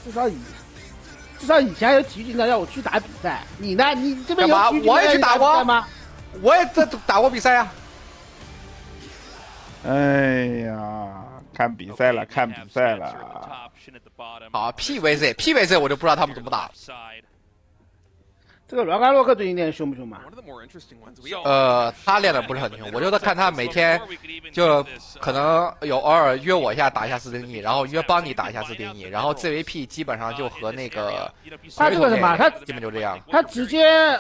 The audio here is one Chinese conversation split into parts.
至少以前还有体育警长要我去打比赛，你呢？你这边有体育警长我也去打过吗？我也在打过比赛呀。哎呀，看比赛了，看比赛了。好 ，PVZ 我就不知道他们怎么打。这个软干洛克最近练凶不凶嘛？他练的不是很凶，我就在看他每天就可能偶尔约我一下打一下4.1，然后约邦尼打一下4.1，然后 ZVP 基本上就和那个他这个什么，他基本就这样。他直接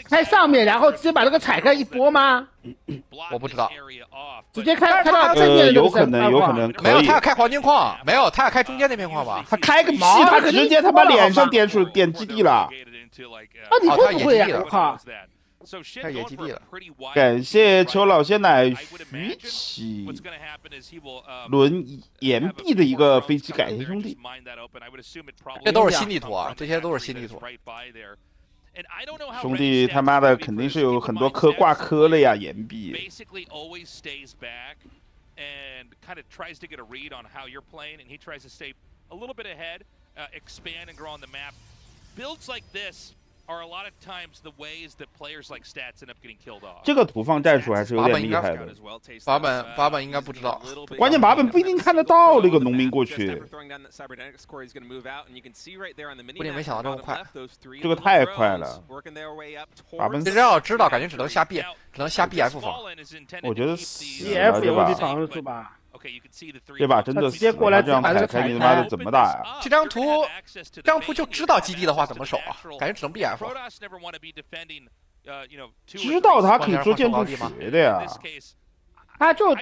开上面，然后直接把那个踩开一波吗？我不知道，直接开到正面有可能没有，他要开黄金矿，没有，他要开中间那片矿吧？他开个屁，他直接他把脸上点基地了。啊，你会不会呀？我靠！他野基地了。感谢求老鲜奶徐启轮岩壁的一个飞机，感谢兄弟。这都是新地图啊，这些都是新地图。兄弟他妈的肯定是有很多科挂科了呀，岩壁。这个图放战术还是有点厉害的。把本应该不知道，关键把本不一定看得到那个农民过去。我也没想到这么快，这个太快了。把本其实要知道，感觉只能瞎 BF 防。我觉得 BF 也会防得住吧？这把真的直接过来这样踩开，你他妈的怎么打呀？这张图就知道基地的话怎么守啊？感觉只能 BF。知道他可以做建筑学的呀。他就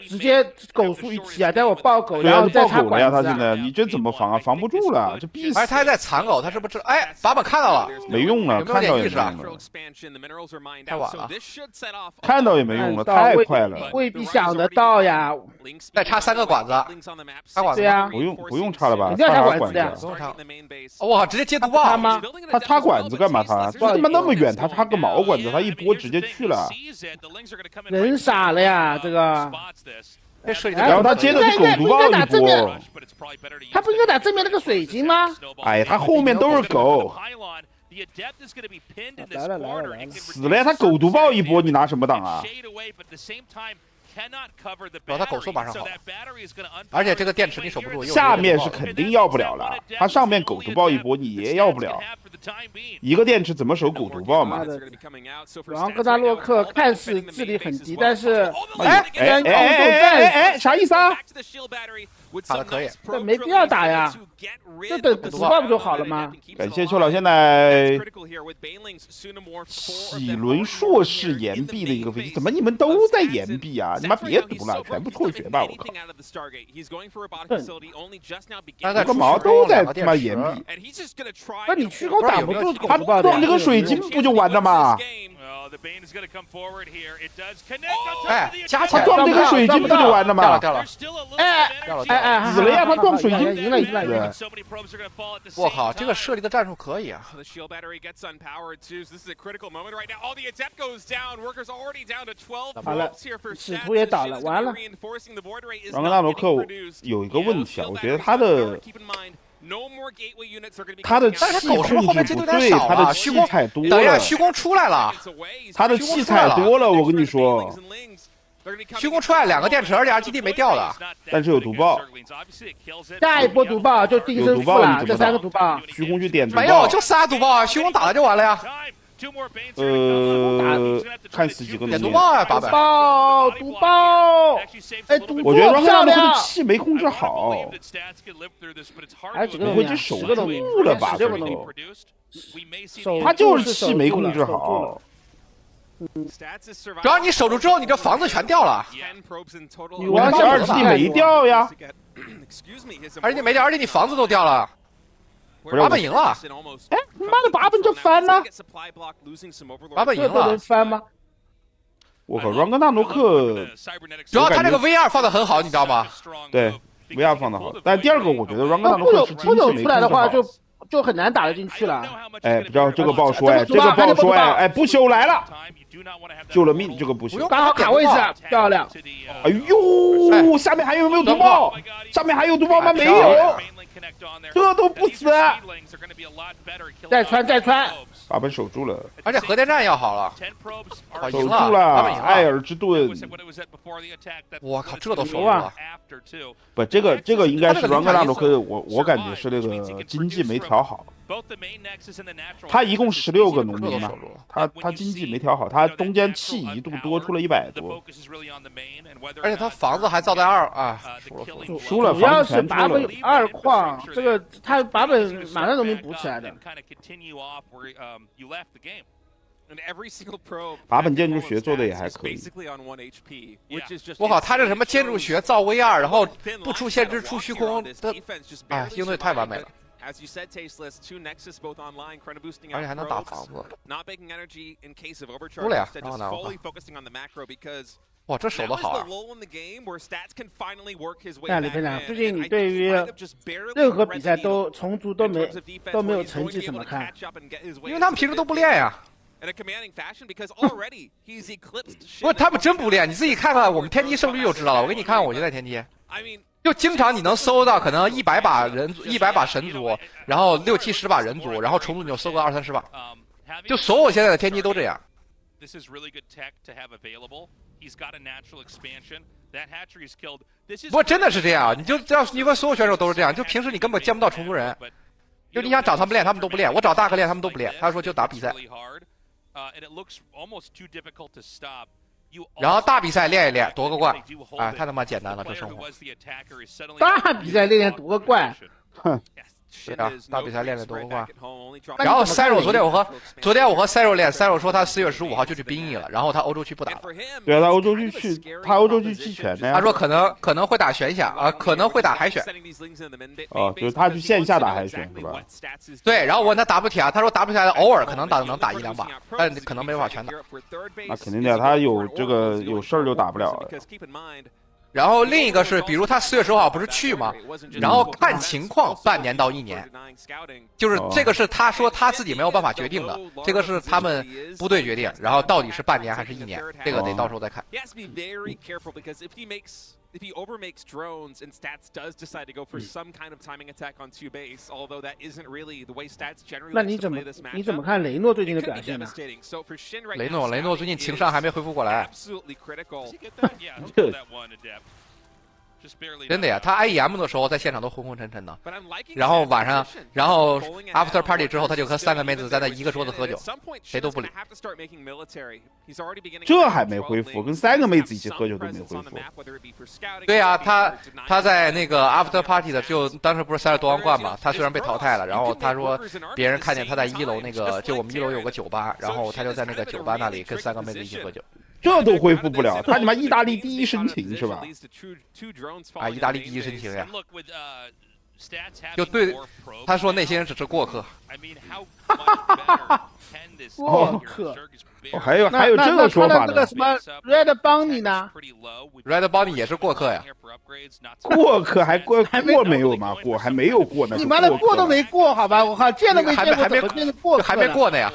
直接狗速一踢啊！待会我爆狗，然后再爆狗了呀！他现在，你这怎么防啊？防不住了，这必死！而他还在残狗，他是不是？哎，把本看到了，没用了，看到也没用了，太晚了，看到也没用了，太快了，未必想得到呀！再插3个管子，插管子，对呀，不用插了吧？插管子的，不用插。哇，直接接毒爆他吗？他插管子干嘛？他他妈那么远，他插个毛管子，他一波直接去了，人傻了呀！这个，然后他接的是狗毒爆一波，他不应该打正面那个水晶吗？哎，他后面都是狗，来了，死了呀！他狗毒爆一波，你拿什么挡啊？他狗速马上好，而且这个电池你守不住。下面是肯定要不了了，他上面狗毒爆一波你也要不了，一个电池怎么守狗毒爆嘛？然后哥达洛克看似智力很低，但是啥意思啊？打的可以，这没必要打呀，就等毒爆不就好了吗？感谢邱老鲜奶启轮硕士岩壁的一个飞机，怎么你们都在岩壁啊？你妈别读了，全部辍学吧！我靠，这个毛都在他妈岩壁，那你虚空打不住他撞这个水晶不就完了吗？哎，加起来撞这个水晶不就完了吗？掉了，哎，死了呀！他撞水晶，赢了！我靠，这个设立的战术可以啊！好了，使徒也倒了，完了。然后纳罗克有一个问题啊，我觉得他的气控制不对，他的气太多了。等一下，虚空出来了，他的气太多了，我跟你说。虚空出来2个电池，而且 RGD 没掉的，但是有毒爆。下一波毒爆就定胜负了，这3个毒爆，虚空去点毒爆。没有，就3毒爆啊！虚空打了就完了呀。看死几个点毒爆啊！把本毒爆，哎，毒我觉得漂亮，的气没控制好，还有几个不会就守住了吧？他就是气没控制好。主要你守住之后，你这房子全掉了。女王2T没掉呀，2T没掉，而且你房子都掉了。把本赢了！哎，妈的，把本就翻了！把本赢了，能翻吗？我靠，朗格纳罗克，主要他这个 VR 放的很好，你知道吗？对 ，VR 放的好，但第二个我觉得朗格纳罗克是不走出来的话就就很难打得进去了。哎，不知道这个不好说哎，这个不好说哎，哎，不朽来了，救了命，这个不朽，刚好卡位置，漂亮。哎呦，下面还有没有毒爆？上面还有毒爆吗？没有，这都不死。再穿，把本守住了，而且核电站要好了，守住了，艾尔之盾。我靠，这都守住了。不，这个应该是软格纳洛克，我感觉是那个经济没调好。他一共16个农民嘛，他经济没调好，他中间气一度多出了100多，而且他房子还造在2啊，输了，主要是把本2矿，这个他把本马上农民补起来的。把本建筑学做的也还可以。我靠，他这什么建筑学造 VR， 然后不出先知出虚空，哎，应对太完美了。而且还能打房子，出来呀！然后呢？哇，这守得好啊！那李队长，最近你对于任何比赛重组都没有成绩怎么看？因为他们平时都不练呀。不，他们真不练，你自己看看我们天梯胜率就知道了。我给你看看我现在天梯。就经常你能搜到可能100把神族，然后6、70把人族，然后重组你就搜个20、30把，就所有现在的天梯都这样。不过真的是这样，你就知道，因为所有选手都是这样，就平时你根本见不到重组人，就你想找他们练，他们都不练；我找大哥练，他们都不练。他说就打比赛。然后大比赛练一练，夺个冠，哎，太他妈简单了，这生活。大比赛练夺个冠，哼。对啊，大比赛练了夺个冠。然后塞肉，昨天我和塞肉练，塞肉说他4月15号就去兵役了，然后他欧洲区不打了。对啊，他欧洲区弃权的呀。他说可能会打玄下啊，可能会打海选。哦，就是他去线下打海选是吧？对，然后我问他打不起啊，他说打不起来，偶尔可能能打1、2把，但可能没法全打。那肯定的，他有事儿就打不了了。然后另一个是，比如他4月15号不是去吗？然后看情况，半年到1年，就是这个是他说他自己没有办法决定的，这个是他们部队决定，然后到底是半年还是1年，这个得到时候再看。If he overmakes drones and Stats does decide to go for some kind of timing attack on 2 base, although that isn't really the way Stats generally play this matchup. 你怎么看雷诺最近的表现呢？雷诺最近情商还没恢复过来。真的呀，他 IEM 的时候在现场都昏昏沉沉的，然后晚上，然后 After Party 之后，他就和3个妹子在那一个桌子喝酒，谁都不理。这还没恢复，跟3个妹子一起喝酒都没恢复。对呀，他在那个 After Party 的，就当时不是塞尔夺王冠嘛？他虽然被淘汰了，然后他说别人看见他在1楼那个，就我们1楼有个酒吧，然后他就在那个酒吧那里跟3个妹子一起喝酒。这都恢复不了，他你妈意大利第一深情是吧？啊，意大利第一深情呀！就对，他说那些人只是过客。过客。还有这个说法呢？那个什么 Red Bunny 呢 ？Red Bunny 也是过客呀。过客还过没有吗？过还没有过呢。你妈的过都没过，好吧？我靠，见都没见过，怎么变成过客？还没过呢呀。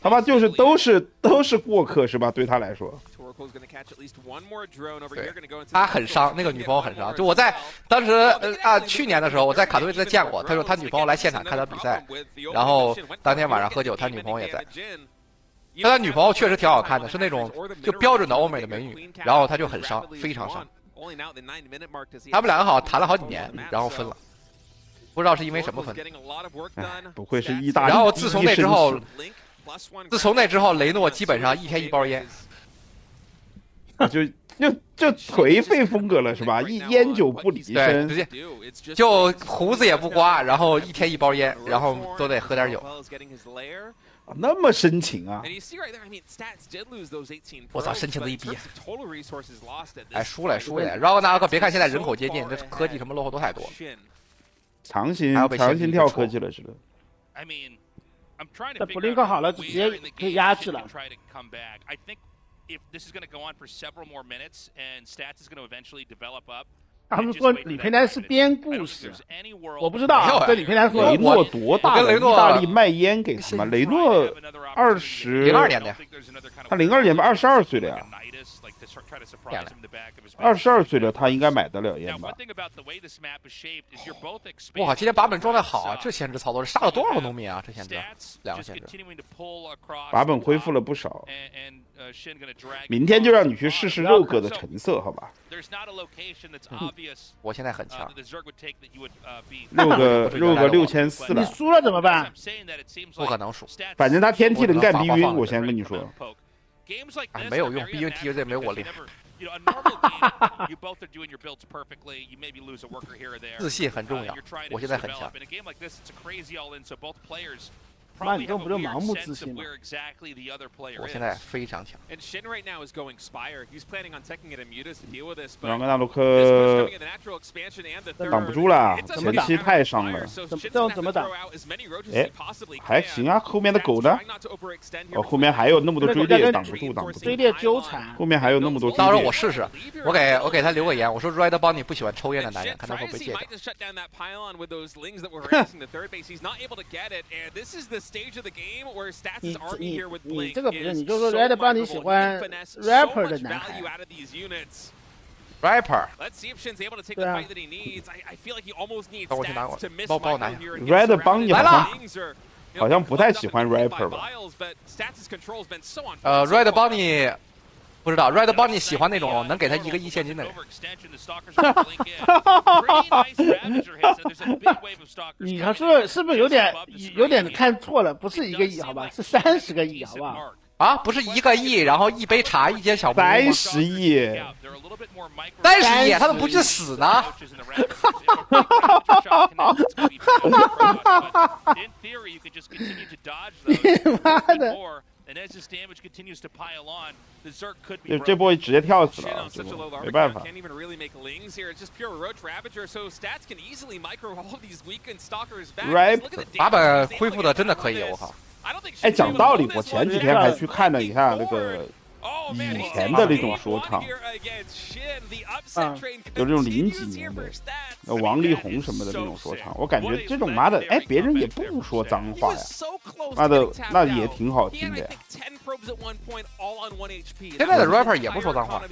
他妈就是都是过客是吧？对他来说，他很伤，那个女朋友很伤。就我在当时去年的时候，我在卡多维茨见过，他说他女朋友来现场看他比赛，然后当天晚上喝酒，他女朋友也在。但他女朋友确实挺好看的，是那种就标准的欧美的美女，然后他就很伤，非常伤。他们两个好像谈了好几年，然后分了。不知道是因为什么分，不愧是意大利。然后自从那之后，雷诺基本上1天1包烟，就颓废风格了是吧？烟酒不离身，直接就胡子也不刮，然后1天1包烟，然后都得喝点酒。那么深情啊！我操，深情的一逼！哎，输了！然后那个别看现在人口接近，这科技什么落后都太多。强行跳科技了似的。这布林克好了，直接可以压制了。If this is going to go on for several more minutes and Stats is going to eventually develop up, 他们说李培南是编故事，我不知道。这李培南说雷诺多大了？意大利卖烟给他们。雷诺02年的呀，他02年吧，22岁了呀。22岁了，他应该买得了烟吧？哇，今天版本状态好啊！这限制操作杀了多少个农民啊？这限制2个限制，版本恢复了不少。明天就让你去试试肉哥的成色，好吧？我现在很强，肉哥6400了。你输了怎么办？不可能输，反正他天梯能干逼晕，我先跟你说。哎，没有用，逼晕梯这没有我厉害。自信很重要，我现在很强。那你这不就盲目自信吗？我现在非常强。两个大陆克挡不住了，前期太伤了。这样怎么打？哎，还行啊，后面的狗呢？哦，后面还有那么多追猎，挡不住。追猎纠缠。后面还有那么多。到时候我试试，我给他留个言，我说 Red 帮你不喜欢抽烟的男人，看他会不会戒掉。你这个不是，你就说 Red 帮你喜欢 rapper 的男孩。rapper， 对啊。帮我去拿过来，帮我拿一下。Red 帮你好像不太喜欢 rapper 吧？Red 帮你。不知道 Red 帮你喜欢那种能给他1个亿现金的人。你看是不是有点看错了？不是1个亿，好吧，是30个亿，好不好？啊，不是1个亿，然后1杯茶1间小木屋吗？30亿，30亿，他怎么不去死呢？妈的！这波直接跳死了，没办法。版本恢复的真的可以，我靠！哎，讲道理，我前几天还去看了一下那个以前的那种说唱，有这种00几年的王力宏什么的那种说唱，我感觉这种妈的，哎，别人也不说脏话呀，妈的，那也挺好听的呀。现在的 rapper 也不说脏话，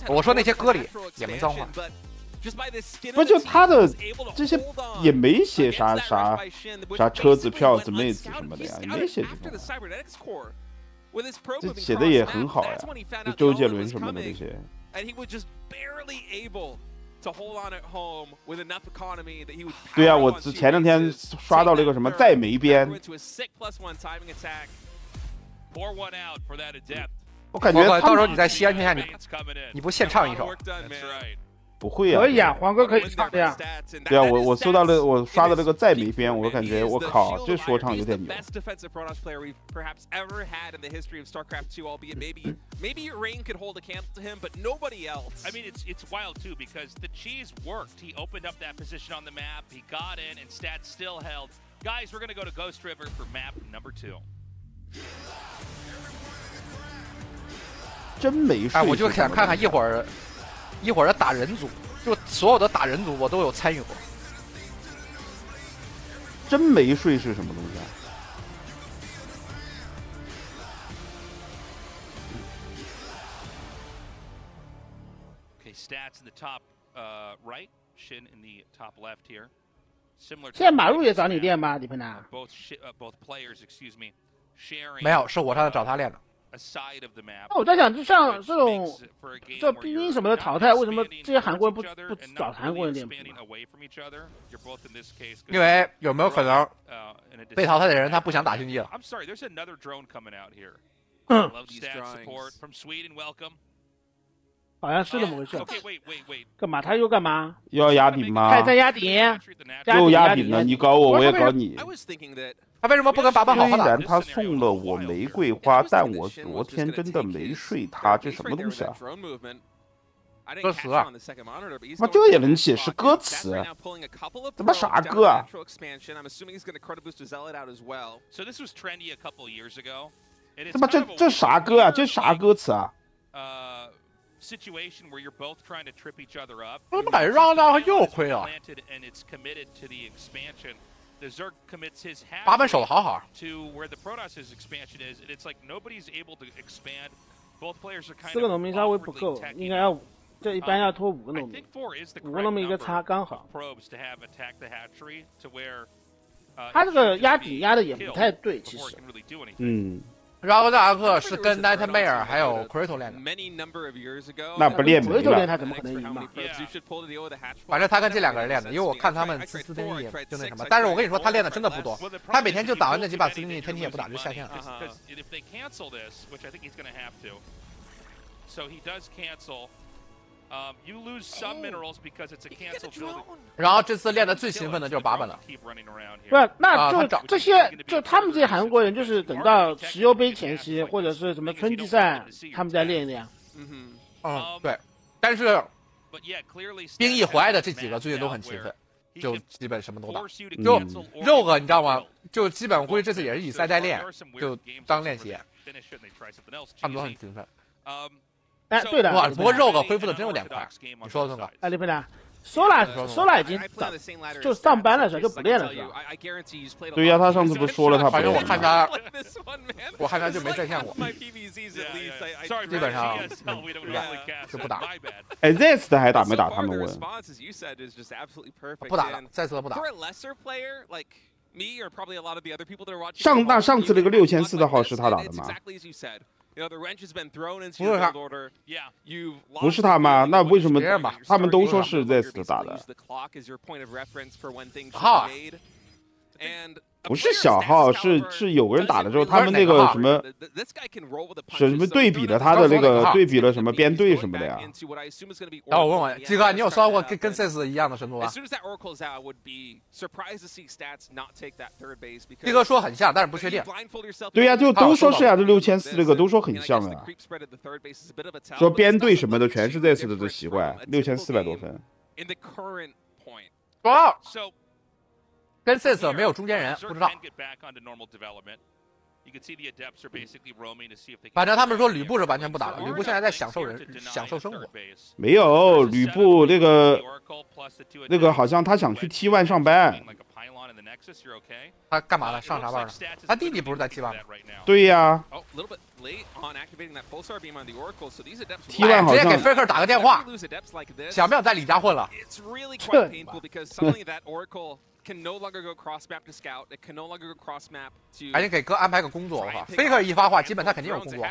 我说那些歌里也没脏话。不就他的这些也没写啥车子、票子、妹子什么的呀，也没写这种。这写的也很好呀，就周杰伦什么的这些。对呀，我前两天刷到那个什么再没边，我感觉到时候你在西安天下你不现唱一首？不会呀，可以啊，黄哥可以唱的呀。对啊，我搜到了，我刷的那个再没边，我感觉我靠，这说唱有点牛。Maybe your Rain could hold a candle to him, but nobody else. I mean, it's wild too because the cheese worked. He opened up that position on the map. He got in, and Stats still held. Guys, we're gonna go to Ghost River for map number 2. 真没睡。哎，我就想看看一会儿的打人组，就所有的打人组我都有参与过。真没睡是什么东西啊？Stats in the top right, Shin in the top left here. Similar. 现在马路也找你练吗，李佩娜 ？Both players, excuse me, sharing. 没有，是我上去找他练的。那我在想，就像这种这逼音什么的淘汰，为什么这些韩国人不找韩国人练？因为有没有可能被淘汰的人他不想打星际了？好像是这么回事。干嘛？他又干嘛？又要压顶吗？他在压顶，又压顶了！你搞我，我也搞你。他为什么不跟爸爸好好打？虽然他送了我玫瑰花，但我昨天真的没睡他，这什么东西啊？歌词啊！妈，这也能写是歌词？怎么啥歌啊？他妈这啥歌啊？这啥歌词啊？ situation where you're both trying to trip each other up. 我怎么感觉让让又亏了？ And it's committed to the expansion. The Zerg commits his half 八本守的好好。 to where the Protoss's expansion is, and it's like nobody's able to expand. Both players are kind 4个农民稍微不够，应该要这一般要拖5个农民，5个农民一个叉刚好。他这个压底压的也不太对，其实。然后纳克是跟 Nightmare 还有 Crito 练的，那不练没 Crito 练了。他怎么可能赢嘛？反正他跟这2个人练的，因为我看他们4丁一就那什么。但是我跟你说，他练的真的不多，他每天就打完那几把4丁一，天天也不打就下线了。You lose some minerals because it's a cancel building. 然后这次练的最兴奋的就是8本了。不是，那就这些，就他们这些韩国人，就是等到石油杯前夕或者是什么春季赛，他们再练一练。对。但是兵役回来的这几个最近都很勤奋，就基本什么都打。就肉哥你知道吗？就基本我估计这次也是以赛代练，就当练习。他们都很勤奋。哎，对的。哇，不过肉哥恢复的真有点快，你说的对吧？哎，李飞呢？说了已经就上班了是吧？就不练了是吧？对呀，他上次不是说了他不反正练。我看他就没在线过，基本上就不打。哎 ，this 的还打没打？他们问。不打了，再次都不打。上次那个6400的号是他打的吗？不是他吗？那为什么他们都说是 this 打的？号不是小号，是有个人打的时候，他们那个什么什么对比了他的那个对比了什么编队什么的呀？然后我问问鸡哥，你有刷过跟 this 一样的神族吗？鸡哥说很像，但是不确定。对呀，就都说是呀，这6400这个都说很像啊。说编队什么的全是 this 的习惯，6400多分。哇！跟 this 没有中间人，不知道。反正他们说吕布是完全不打了，吕布现在在享受生活。没有吕布那个好像他想去 T1 上班。他干嘛了？上啥班了？他弟弟不是在 T1 吗？对呀。T1 好像直接给 Faker 打个电话，想不想在李家混了？赶紧给哥安排个工作吧。Faker 一发话，基本他肯定有工作。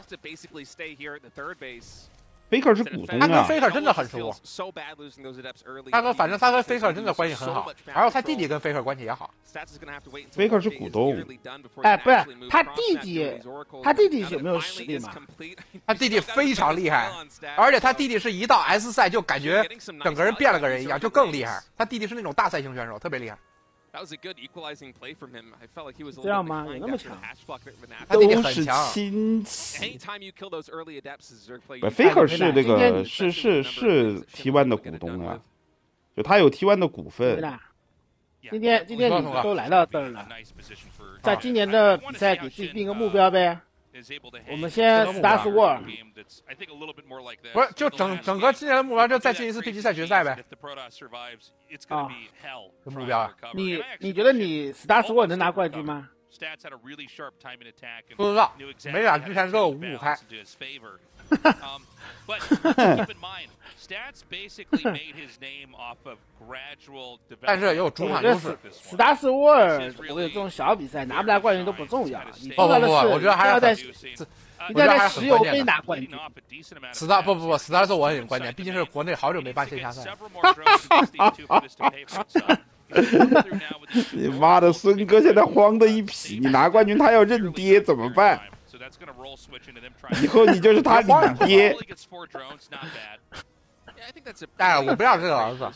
Faker 是股东啊，他跟 Faker 真的很熟。反正他跟 Faker 真的关系很好，然后他弟弟跟 Faker 关系也好。Faker 是股东。哎，不是他弟弟有没有实力嘛？他弟弟非常厉害，而且他弟弟是一到 S 赛就感觉整个人变了个人一样，就更厉害。他弟弟是那种大赛型选手，特别厉害。这样吗？有那么强？他弟弟很强。亲戚。Faker 是那个是 T1 的股东啊，就他有 T1 的股份。今天你都来到这儿了，在今年的比赛给自己定个目标呗。我们先 Star War， 不是就整个今年的目标就再进一次 PG 赛决赛呗。啊，这目标啊！你觉得你 Star War 能拿冠军吗？不知道，没打之前都有5-5开。但是也有主场优势。Star War 我觉得这种小比赛拿不拿冠军都不重要，你重要的是我觉得还是你要在石油杯拿冠军。Star 不 Star 我很关键，毕竟是国内好久没办线下赛。你妈的，孙哥现在慌的一匹，你拿冠军他要认爹怎么办？以后你就是他领爹。哎，我不要这个儿子。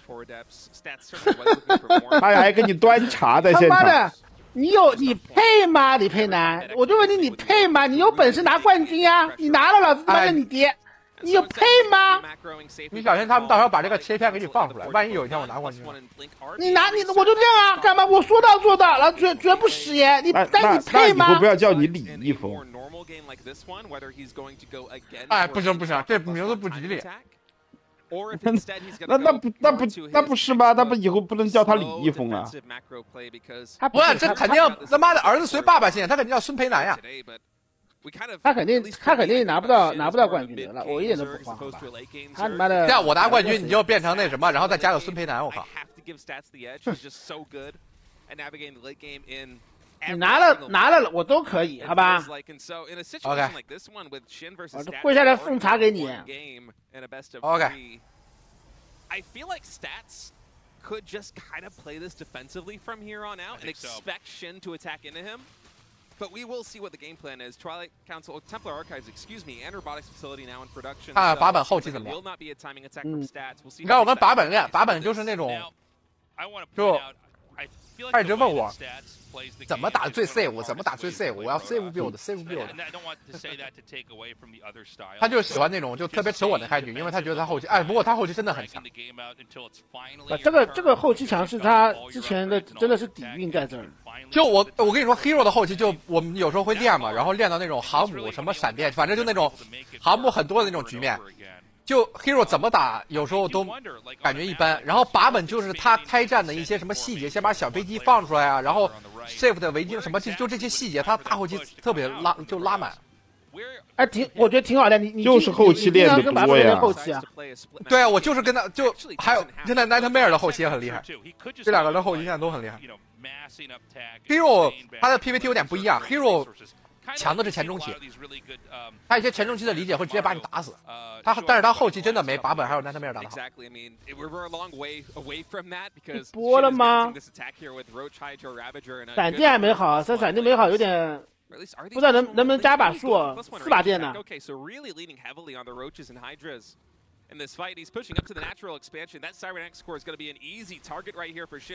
他还给你端茶在现场。他妈的，你配吗？李佩南，我就问你配吗？你有本事拿冠军呀！你拿了，老子他妈认你爹。你有配吗？你小心他们到时候把这个切片给你放出来，万一有一天我拿冠军。你我就这样啊，干嘛？我说到做到，然后绝不食言。但你配吗？那以后不要叫你李易峰，哎，不行不行，这名字不吉利。那不是吗？那不以后不能叫他李易峰啊？他不是，这肯定他妈的儿子随爸爸姓，他肯定叫孙培南呀。他肯定拿不到冠军的了，我一点都不慌。他妈的，这样我拿冠军，你就变成那什么，然后再加个孙培南，我靠。你拿了我都可以，好吧 ？OK， 我就跪下来奉茶给你。OK。I feel like Stats could just kind of play this defensively from here on out and expect Shin to attack into him. But we will see what the game plan is. Twilight Council, Templar Archives, excuse me, and robotics facility now in production. 看把本后期怎么样？ Will not be a timing attack from Stats. We'll see. 你看我跟把本练，把本就是那种，就他一直问我怎么打最 save， 怎么打最 save， 我要 save build。他就喜欢那种就特别求我的开局，因为他觉得他后期，哎，不过他后期真的很强。这个后期强是他之前的真的是底蕴在这儿。就我跟你说 ，Hero 的后期就我们有时候会练嘛，然后练到那种航母什么闪电，反正就那种航母很多的那种局面。就 Hero 怎么打，有时候都感觉一般。然后把本就是他开战的一些什么细节，先把小飞机放出来啊，然后 Shift 的围巾什么，就这些细节，他大后期特别拉满。哎，我觉得挺好的。你就是后期练的多呀。对啊，我就是跟他就还有现在 Nightmare 的后期也很厉害，这两个人后期现在都很厉害。Hero 他的 PVT 有点不一样 ，Hero 强的是前中期，他一些前中期的理解会直接把你打死。但是他后期真的没把本还有 Nightmare 打得好。播了吗？闪电还没好，这闪电没好有点。不知道能不能加把数，4把电呢。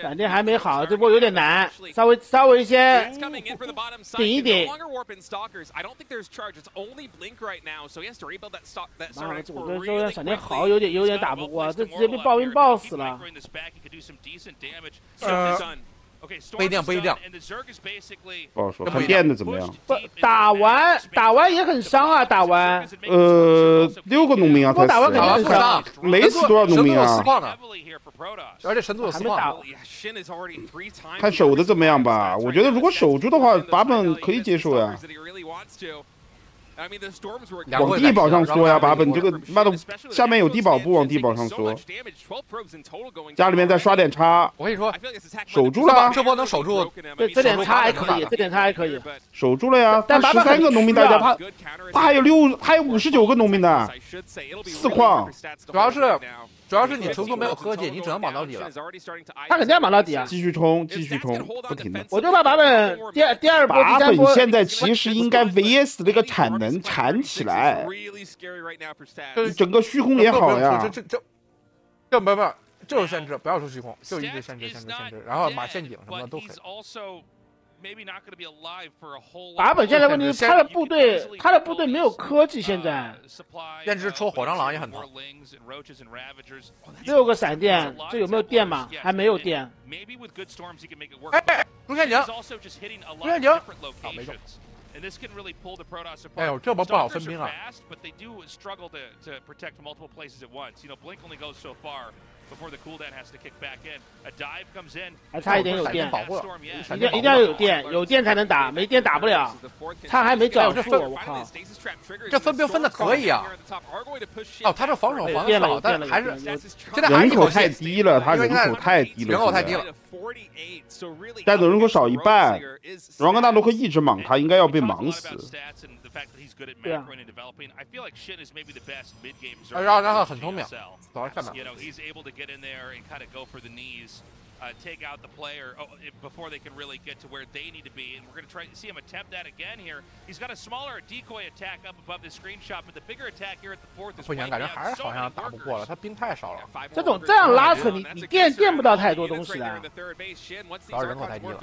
闪电还没好，这波有点难，稍微一些顶一顶。妈的，我跟你说闪电好有点打不过，这直接被爆晕爆死了。不一定。不好说，看电的怎么样？不打完也很伤啊，打完。6个农民啊，我打完肯定很伤，没死多少农民啊。而且神族有4矿。看守的怎么样吧？我觉得如果守住的话，把本可以接受呀。往地堡上缩呀，把本这个妈的下面有地堡不往地堡上缩，家里面再刷点叉。我跟你说，守住了吧？这波能守住，这点叉还可以，这点叉还可以，守住了呀。但13个农民大家他还有59个农民呢，4矿。主要是你成功没有科技，你只能绑到底了。他肯定要绑到底啊！继续冲，不停的。我就把把本第二波、第三波。现在其实应该 VS 那个产能产起来，整个虚空也好呀。这不，就是限制，不要说虚空，就一直限制，然后马陷阱什么的都可以。把本现在问题是他的部队没有科技，现在限制抽火蟑螂也很疼。6个闪电，这有没有电吗？还没有电。哎，朱陷阱，好没中。哎呦，这波不好分兵啊！还差一点有电，保护，一定要有电，有电才能打，没电打不了。他还没找数，我靠！这分兵分的可以啊！哦，他这防守防的好，但还是现在人口太低了，他人口太低了，带走人口少一半，然后大陆会一直莽他，应该要被莽死。对啊，让他很聪明，走到下面。Take out the player before they can really get to where they need to be. And we're going to try to see him attempt that again here. He's got a smaller decoy attack up above the screenshot, but the bigger attack here at the fourth is 不行，感觉还是好像打不过了，他兵太少了。这样拉扯你电不到太多东西的，主要人口太低了。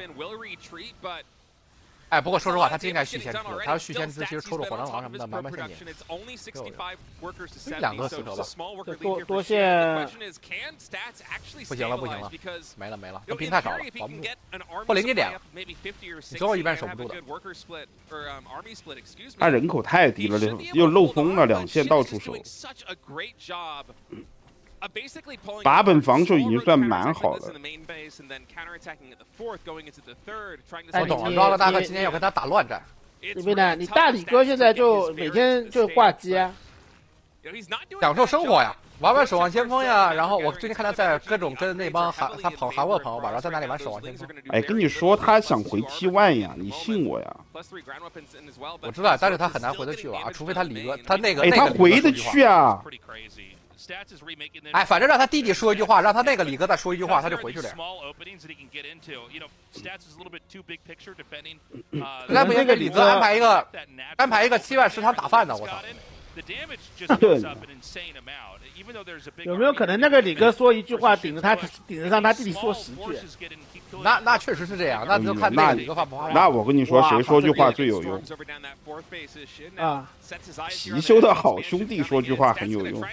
哎，不过说实话，他真应该续先知，他要续先知，其实抽抽火狼王什么的满满现金。2个4颗吧，多线不行了，没了，跟兵太少了，保不住，或0.点了，你最后一般守不住的。他人口太低了，又漏风了，2线到处守。8本防守已经算蛮好了。我懂了，抓了大哥今天要跟他打乱战。因为呢，你大李哥现在就每天就挂机啊，享受生活呀，玩守望先锋呀。然后我最近看他在各种跟那帮韩国朋友吧，然后在那里玩守望先锋。哎，跟你说他想回 T1 呀，你信我呀？我知道，但是他很难回得去吧？除非他李哥他那个，哎，他回得去啊。哎，反正让他弟弟说一句话，让他那个李哥再说一句话，他就回去了。那不应该李哥安排一个7万食堂打饭的，我操！有没有可能那个李哥说一句话，顶着让他弟弟说10句？那确实是这样，那就看那个李哥发不发。那我跟你说，谁说句话最有用？啊，貔貅的好兄弟说句话很有用。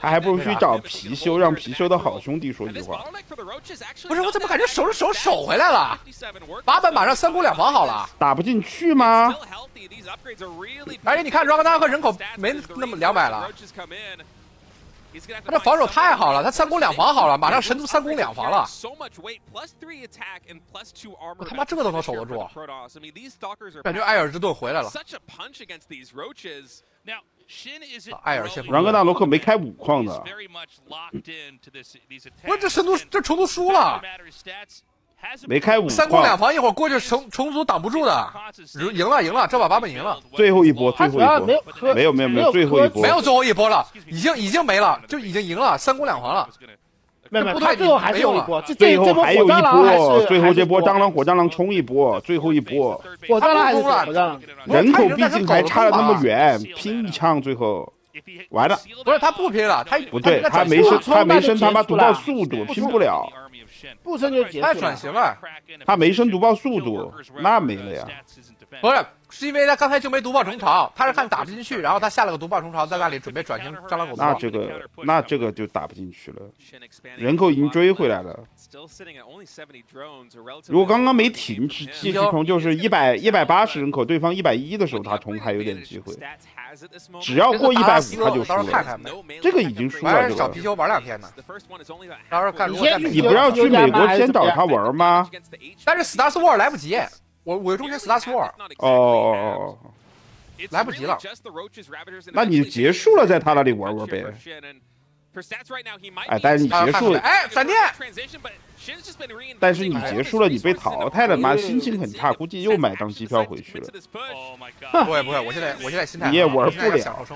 他还不如去找貔貅，让貔貅的好兄弟说句话。不是，我怎么感觉守回来了？8本马上3攻2防好了，打不进去吗？而且你看 Ragnar 和人口没那么200了。他这防守太好了，他3攻2防好了，马上神族3攻2防了。我他妈这个都能守得住，感觉艾尔之盾回来了。艾尔先然格纳罗克没开5矿的，我这神族这虫族输了。没开5 3攻2防，一会儿过去虫族挡不住的，赢了，这把8本赢了。最后一波，没有，最后一波没有最后一波了，已经没了，就已经赢了，3攻2防了。没有，他最后还是有一波，最后还有一波，最后这波火蟑螂冲一波，最后一波火蟑螂还是火蟑螂，人口毕竟还差了那么远，拼一枪最后。完了，不是他不拼了，他不对，他没升他妈读报速度，拼不了。不升就结束了。他转型了，他没升读报速度，那没了呀。不是因为他刚才就没毒爆虫巢，他是看打不进去，然后他下了个毒爆虫巢，在那里准备转型蟑螂狗。那这个就打不进去了，人口已经追回来了。如果刚刚没停继续冲，就是180人口，对方110的时候，他冲还有点机会。只要过150他就输了，这个已经输了。找貔貅玩2天呢，到时候看。你不要去美国先找他玩吗？但是 Star War 来不及，我中间 Star War 哦，来不及了。那你结束了在他那里玩玩呗。哎，但是你结束了，哎，闪电。但是你结束了，你被淘汰了，妈心情很差，估计又买张机票回去了。不会，我现在心态你也玩不了。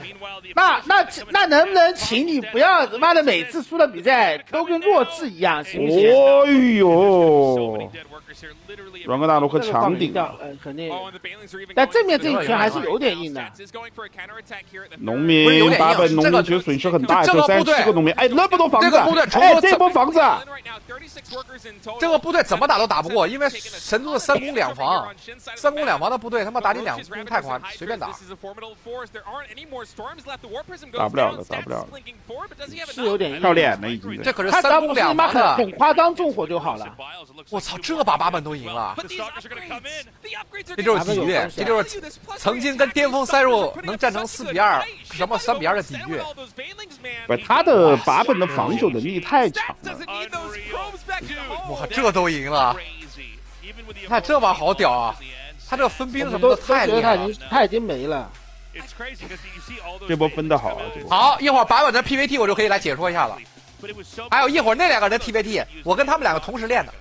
那能不能请你不要妈的每次输的比赛都跟弱智一样，行不行？哎呦，软格纳罗克强顶，肯定。但正面这一拳还是有点硬的。农民8本农民其实损失很大，就37个农民，哎，那么多房子，哎，这波房子。这个部队怎么打都打不过，因为神族的3攻2防，3攻2防的部队他妈打你2攻太宽，随便打。打不了了，是有点跳脸了已经。这可是3攻2防的，很夸张纵火就好了。我操，这把8本都赢了，这就是底蕴，这就是曾经跟巅峰3入能战成4-2，什么3-2的底蕴。不是他的8本的防守能力太强了。哇，这都赢了！看这把好屌啊！他这个分兵什么的太厉害了，他已经没了。这波分的好，好，一会儿8本的 PVT 我就可以来解说一下了。还有一会儿那2个人的 PVT， 我跟他们2个同时练的。